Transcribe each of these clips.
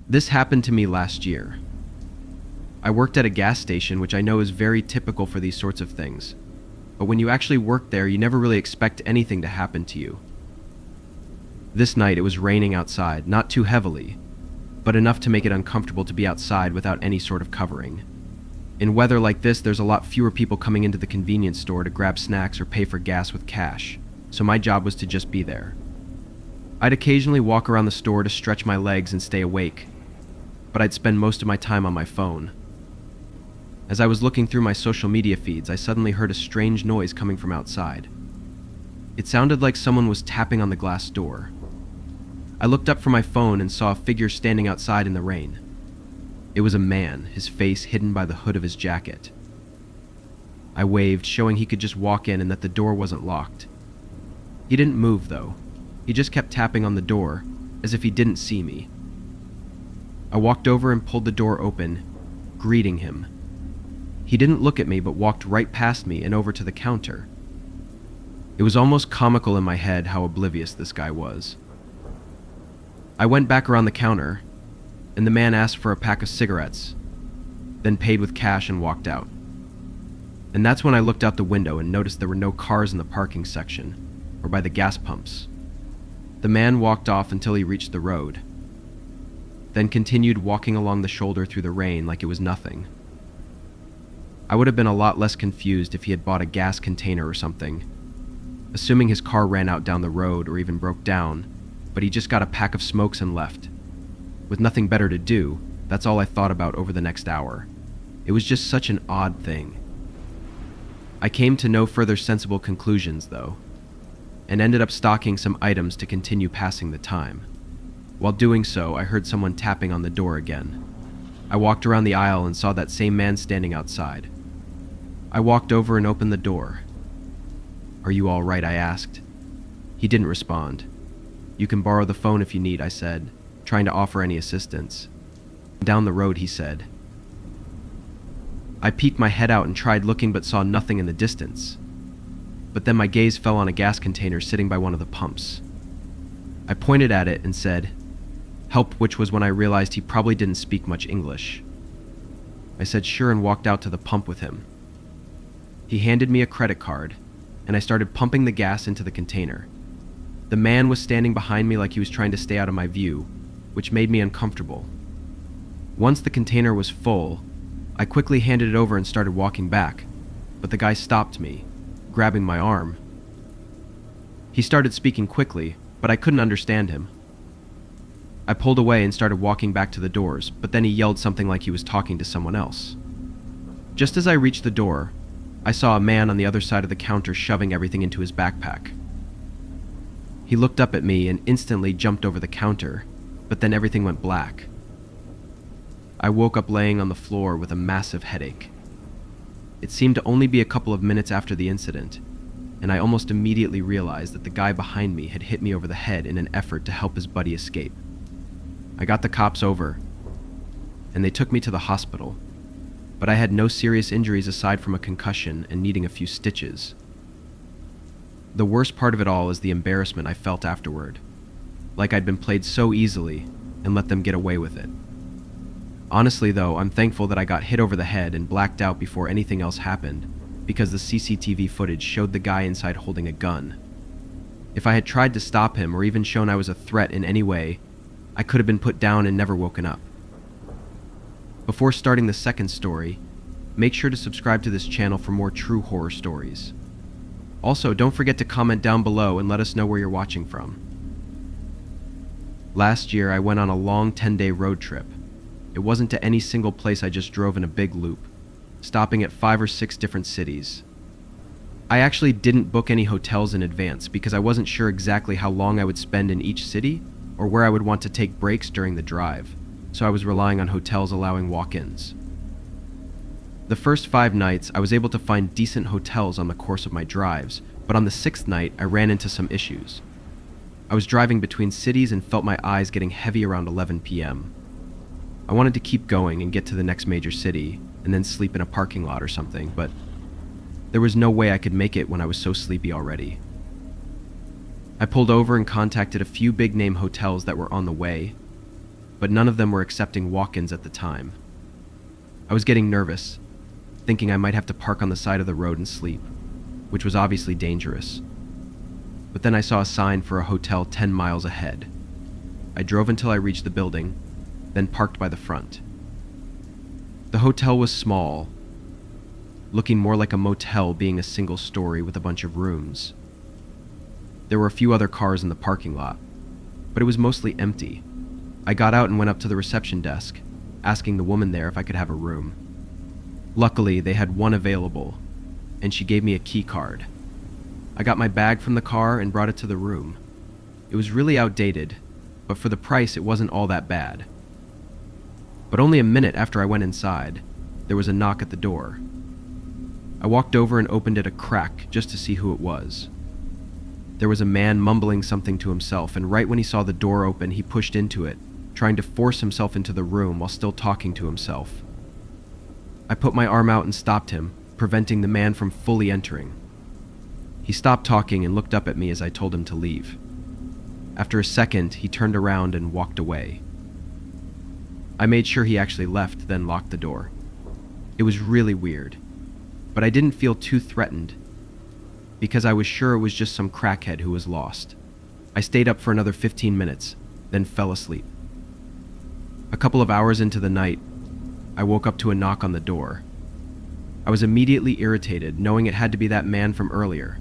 This happened to me last year. I worked at a gas station, which I know is very typical for these sorts of things. But when you actually work there, you never really expect anything to happen to you. This night it was raining outside, not too heavily, but enough to make it uncomfortable to be outside without any sort of covering. In weather like this, there's a lot fewer people coming into the convenience store to grab snacks or pay for gas with cash, so my job was to just be there. I'd occasionally walk around the store to stretch my legs and stay awake, but I'd spend most of my time on my phone. As I was looking through my social media feeds, I suddenly heard a strange noise coming from outside. It sounded like someone was tapping on the glass door. I looked up from my phone and saw a figure standing outside in the rain. It was a man, his face hidden by the hood of his jacket. I waved, showing he could just walk in and that the door wasn't locked. He didn't move, though. He just kept tapping on the door, as if he didn't see me. I walked over and pulled the door open, greeting him. He didn't look at me, but walked right past me and over to the counter. It was almost comical in my head how oblivious this guy was. I went back around the counter, and the man asked for a pack of cigarettes, then paid with cash and walked out. And that's when I looked out the window and noticed there were no cars in the parking section, or by the gas pumps. The man walked off until he reached the road, then continued walking along the shoulder through the rain like it was nothing. I would have been a lot less confused if he had bought a gas container or something, assuming his car ran out down the road or even broke down, but he just got a pack of smokes and left. With nothing better to do, that's all I thought about over the next hour. It was just such an odd thing. I came to no further sensible conclusions, though, and ended up stocking some items to continue passing the time. While doing so, I heard someone tapping on the door again. I walked around the aisle and saw that same man standing outside. I walked over and opened the door. "Are you all right?" I asked. He didn't respond. "You can borrow the phone if you need," I said, trying to offer any assistance. "Down the road," he said. I peeked my head out and tried looking but saw nothing in the distance. But then my gaze fell on a gas container sitting by one of the pumps. I pointed at it and said, "Help," which was when I realized he probably didn't speak much English. I said sure and walked out to the pump with him. He handed me a credit card, and I started pumping the gas into the container. The man was standing behind me like he was trying to stay out of my view, which made me uncomfortable. Once the container was full, I quickly handed it over and started walking back, but the guy stopped me, grabbing my arm. He started speaking quickly, but I couldn't understand him. I pulled away and started walking back to the doors, but then he yelled something like he was talking to someone else. Just as I reached the door, I saw a man on the other side of the counter shoving everything into his backpack. He looked up at me and instantly jumped over the counter, but then everything went black. I woke up laying on the floor with a massive headache. It seemed to only be a couple of minutes after the incident, and I almost immediately realized that the guy behind me had hit me over the head in an effort to help his buddy escape. I got the cops over, and they took me to the hospital, but I had no serious injuries aside from a concussion and needing a few stitches. The worst part of it all is the embarrassment I felt afterward, like I'd been played so easily and let them get away with it. Honestly though, I'm thankful that I got hit over the head and blacked out before anything else happened, because the CCTV footage showed the guy inside holding a gun. If I had tried to stop him or even shown I was a threat in any way, I could have been put down and never woken up. Before starting the second story, make sure to subscribe to this channel for more true horror stories. Also, don't forget to comment down below and let us know where you're watching from. Last year, I went on a long 10-day road trip. It wasn't to any single place, I just drove in a big loop, stopping at 5 or 6 different cities. I actually didn't book any hotels in advance because I wasn't sure exactly how long I would spend in each city or where I would want to take breaks during the drive, so I was relying on hotels allowing walk-ins. The first 5 nights, I was able to find decent hotels on the course of my drives, but on the 6th night, I ran into some issues. I was driving between cities and felt my eyes getting heavy around 11 p.m. I wanted to keep going and get to the next major city, and then sleep in a parking lot or something, but there was no way I could make it when I was so sleepy already. I pulled over and contacted a few big-name hotels that were on the way, but none of them were accepting walk-ins at the time. I was getting nervous, thinking I might have to park on the side of the road and sleep, which was obviously dangerous. But then I saw a sign for a hotel 10 miles ahead. I drove until I reached the building, then parked by the front. The hotel was small, looking more like a motel, being a single story with a bunch of rooms. There were a few other cars in the parking lot, but it was mostly empty. I got out and went up to the reception desk, asking the woman there if I could have a room. Luckily, they had one available, and she gave me a key card. I got my bag from the car and brought it to the room. It was really outdated, but for the price, it wasn't all that bad. But only a minute after I went inside, there was a knock at the door. I walked over and opened it a crack just to see who it was. There was a man mumbling something to himself, and right when he saw the door open, he pushed into it, trying to force himself into the room while still talking to himself. I put my arm out and stopped him, preventing the man from fully entering. He stopped talking and looked up at me as I told him to leave. After a second, he turned around and walked away. I made sure he actually left, then locked the door. It was really weird, but I didn't feel too threatened, because I was sure it was just some crackhead who was lost. I stayed up for another 15 minutes, then fell asleep. A couple of hours into the night, I woke up to a knock on the door. I was immediately irritated, knowing it had to be that man from earlier.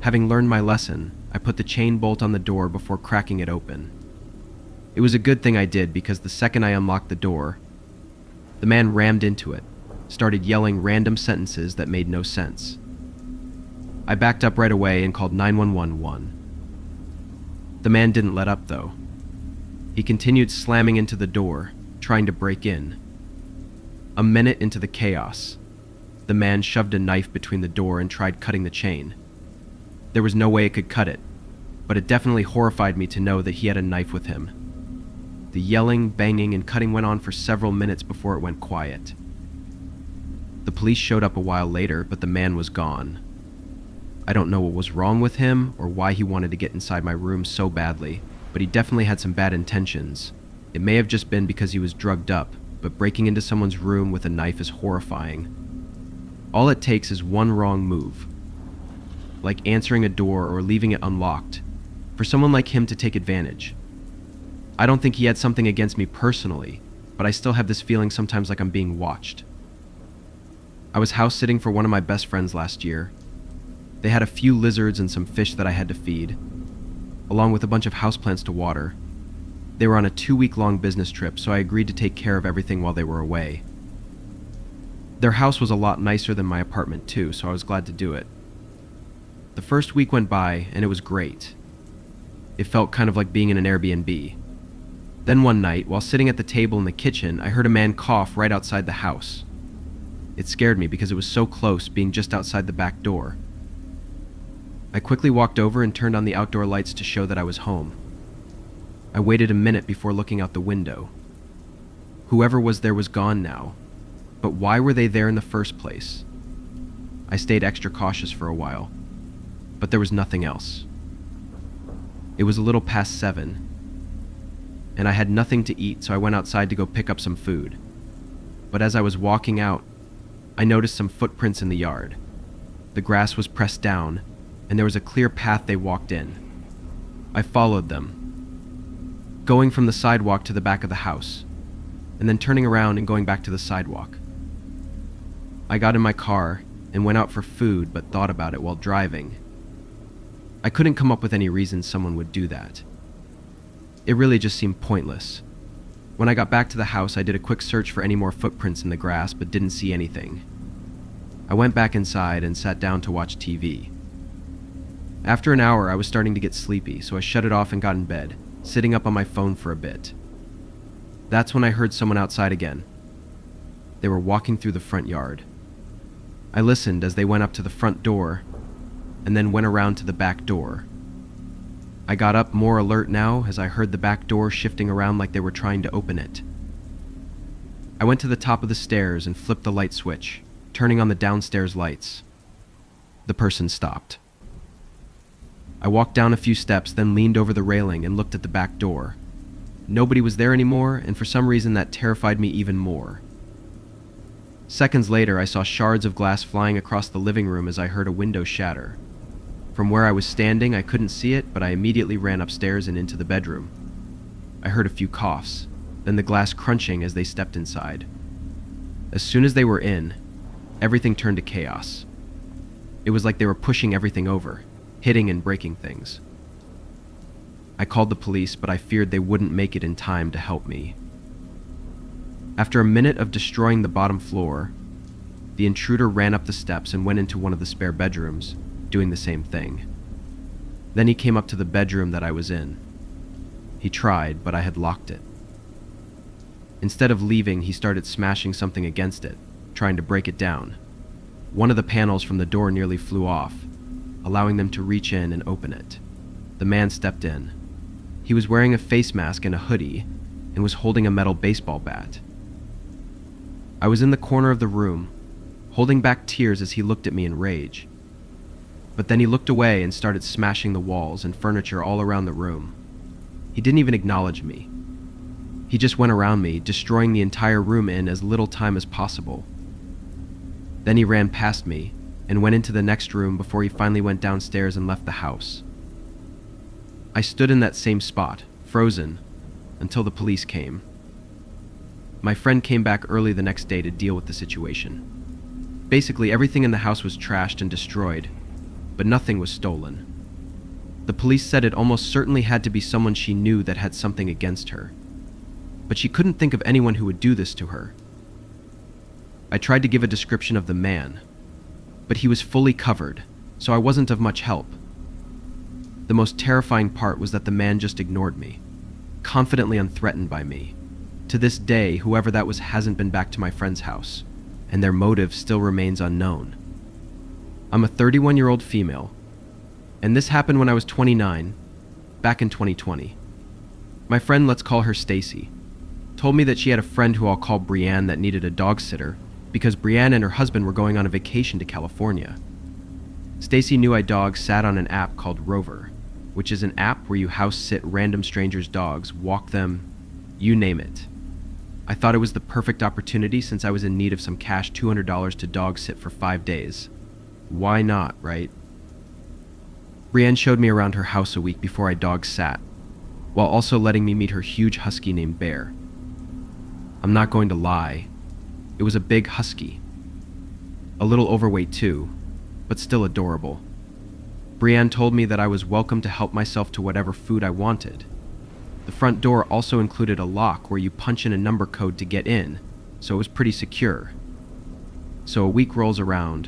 Having learned my lesson, I put the chain bolt on the door before cracking it open. It was a good thing I did, because the second I unlocked the door, the man rammed into it, started yelling random sentences that made no sense. I backed up right away and called 911. The man didn't let up, though. He continued slamming into the door, trying to break in. A minute into the chaos, the man shoved a knife between the door and tried cutting the chain. There was no way it could cut it, but it definitely horrified me to know that he had a knife with him. The yelling, banging, and cutting went on for several minutes before it went quiet. The police showed up a while later, but the man was gone. I don't know what was wrong with him or why he wanted to get inside my room so badly, but he definitely had some bad intentions. It may have just been because he was drugged up, but breaking into someone's room with a knife is horrifying. All it takes is one wrong move, like answering a door or leaving it unlocked, for someone like him to take advantage. I don't think he had something against me personally, but I still have this feeling sometimes like I'm being watched. I was house sitting for one of my best friends last year. They had a few lizards and some fish that I had to feed, along with a bunch of houseplants to water. They were on a 2-week-long business trip, so I agreed to take care of everything while they were away. Their house was a lot nicer than my apartment too, so I was glad to do it. The first week went by, and it was great. It felt kind of like being in an Airbnb. Then one night, while sitting at the table in the kitchen, I heard a man cough right outside the house. It scared me because it was so close, being just outside the back door. I quickly walked over and turned on the outdoor lights to show that I was home. I waited a minute before looking out the window. Whoever was there was gone now, but why were they there in the first place? I stayed extra cautious for a while, but there was nothing else. It was a little past 7, and I had nothing to eat, so I went outside to go pick up some food. But as I was walking out, I noticed some footprints in the yard. The grass was pressed down, and there was a clear path they walked in. I followed them, going from the sidewalk to the back of the house, and then turning around and going back to the sidewalk. I got in my car and went out for food, but thought about it while driving. I couldn't come up with any reason someone would do that. It really just seemed pointless. When I got back to the house, I did a quick search for any more footprints in the grass, but didn't see anything. I went back inside and sat down to watch TV. After an hour, I was starting to get sleepy, so I shut it off and got in bed, sitting up on my phone for a bit. That's when I heard someone outside again. They were walking through the front yard. I listened as they went up to the front door, and then went around to the back door. I got up more alert now as I heard the back door shifting around like they were trying to open it. I went to the top of the stairs and flipped the light switch, turning on the downstairs lights. The person stopped. I walked down a few steps, then leaned over the railing and looked at the back door. Nobody was there anymore, and for some reason that terrified me even more. Seconds later, I saw shards of glass flying across the living room as I heard a window shatter. From where I was standing, I couldn't see it, but I immediately ran upstairs and into the bedroom. I heard a few coughs, then the glass crunching as they stepped inside. As soon as they were in, everything turned to chaos. It was like they were pushing everything over, hitting and breaking things. I called the police, but I feared they wouldn't make it in time to help me. After a minute of destroying the bottom floor, the intruder ran up the steps and went into one of the spare bedrooms, doing the same thing. Then he came up to the bedroom that I was in. He tried, but I had locked it. Instead of leaving, he started smashing something against it, trying to break it down. One of the panels from the door nearly flew off, allowing them to reach in and open it. The man stepped in. He was wearing a face mask and a hoodie, and was holding a metal baseball bat. I was in the corner of the room, holding back tears as he looked at me in rage. But then he looked away and started smashing the walls and furniture all around the room. He didn't even acknowledge me. He just went around me, destroying the entire room in as little time as possible. Then he ran past me and went into the next room before he finally went downstairs and left the house. I stood in that same spot, frozen, until the police came. My friend came back early the next day to deal with the situation. Basically, everything in the house was trashed and destroyed, but nothing was stolen. The police said it almost certainly had to be someone she knew that had something against her, but she couldn't think of anyone who would do this to her. I tried to give a description of the man, but he was fully covered, so I wasn't of much help. The most terrifying part was that the man just ignored me, confidently unthreatened by me. To this day, whoever that was hasn't been back to my friend's house, and their motive still remains unknown. I'm a 31-year-old female, and this happened when I was 29, back in 2020. My friend, let's call her Stacy, told me that she had a friend who I'll call Brianne that needed a dog sitter because Brianne and her husband were going on a vacation to California. Stacy knew a dog sat on an app called Rover, which is an app where you house sit random strangers' dogs, walk them, you name it. I thought it was the perfect opportunity since I was in need of some cash $200 to dog sit for 5 days. Why not, right? Brianne showed me around her house a week before I dog sat, while also letting me meet her huge husky named Bear. I'm not going to lie, it was a big husky. A little overweight too, but still adorable. Brianne told me that I was welcome to help myself to whatever food I wanted. The front door also included a lock where you punch in a number code to get in, so it was pretty secure. So a week rolls around,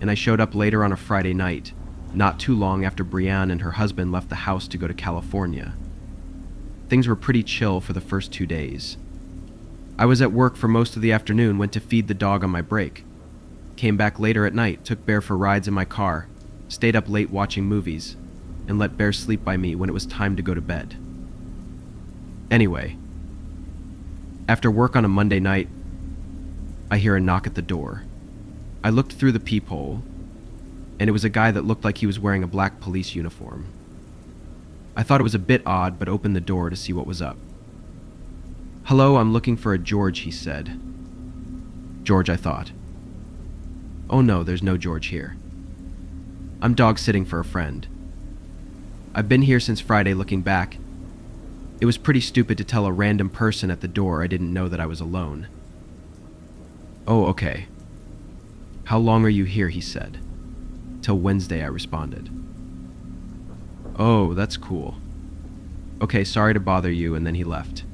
and I showed up later on a Friday night, not too long after Brianne and her husband left the house to go to California. Things were pretty chill for the first 2 days. I was at work for most of the afternoon, went to feed the dog on my break. Came back later at night, took Bear for rides in my car, stayed up late watching movies, and let Bear sleep by me when it was time to go to bed. Anyway, after work on a Monday night, I hear a knock at the door. I looked through the peephole, and it was a guy that looked like he was wearing a black police uniform. I thought it was a bit odd, but opened the door to see what was up. "Hello, I'm looking for a George," he said. George, I thought. Oh no, there's no George here. I'm dog sitting for a friend. I've been here since Friday. Looking back, it was pretty stupid to tell a random person at the door I didn't know that I was alone. "Oh, okay. How long are you here?" he said. "Till Wednesday," I responded. "Oh, that's cool. Okay, sorry to bother you," and then he left.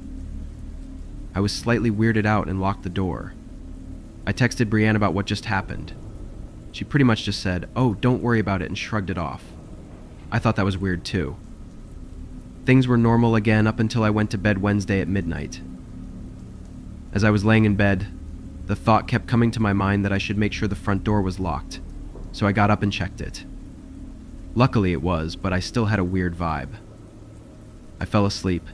I was slightly weirded out and locked the door. I texted Brianne about what just happened. She pretty much just said, "Oh, don't worry about it," and shrugged it off. I thought that was weird too. Things were normal again up until I went to bed Wednesday at midnight. As I was laying in bed, the thought kept coming to my mind that I should make sure the front door was locked, so I got up and checked it. Luckily it was, but I still had a weird vibe. I fell asleep,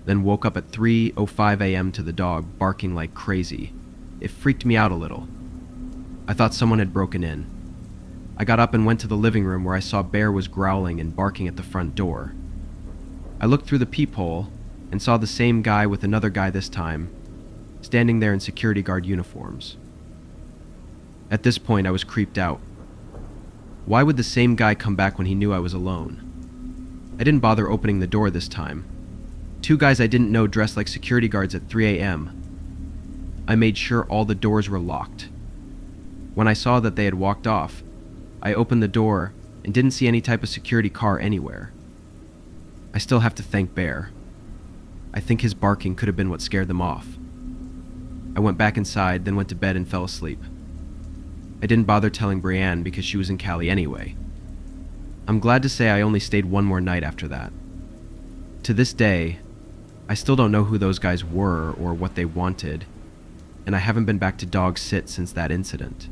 then woke up at 3:05 a.m. to the dog barking like crazy. It freaked me out a little. I thought someone had broken in. I got up and went to the living room where I saw Bear was growling and barking at the front door. I looked through the peephole, and saw the same guy with another guy this time, standing there in security guard uniforms. At this point, I was creeped out. Why would the same guy come back when he knew I was alone? I didn't bother opening the door this time. Two guys I didn't know dressed like security guards at 3 a.m. I made sure all the doors were locked. When I saw that they had walked off, I opened the door and didn't see any type of security car anywhere. I still have to thank Bear. I think his barking could have been what scared them off. I went back inside, then went to bed and fell asleep. I didn't bother telling Brienne because she was in Cali anyway. I'm glad to say I only stayed one more night after that. To this day, I still don't know who those guys were or what they wanted, and I haven't been back to Dog Sit since that incident.